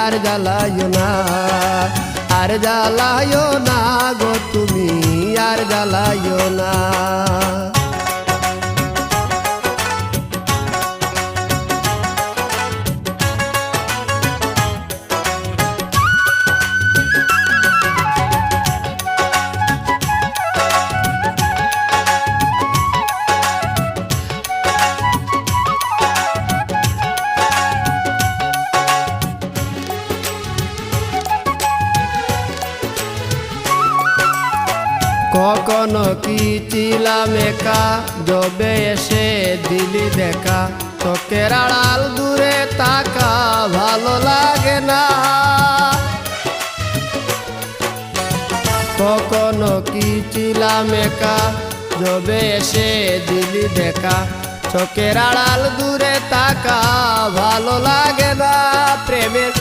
আর জ্বালাইও না, আর জ্বালাইও না গো তুমি আর জ্বালাইও না। কখনো কি ছিলাম একা, যবে এসে দিলি দেখা, চোখের আড়াল দূরে তাকা ভালো লাগে না। কখনো কি ছিলাম একা, যবে এসে দিলি দেখা, চোখের আড়াল দূরে তাকা ভালো লাগে না। প্রেমের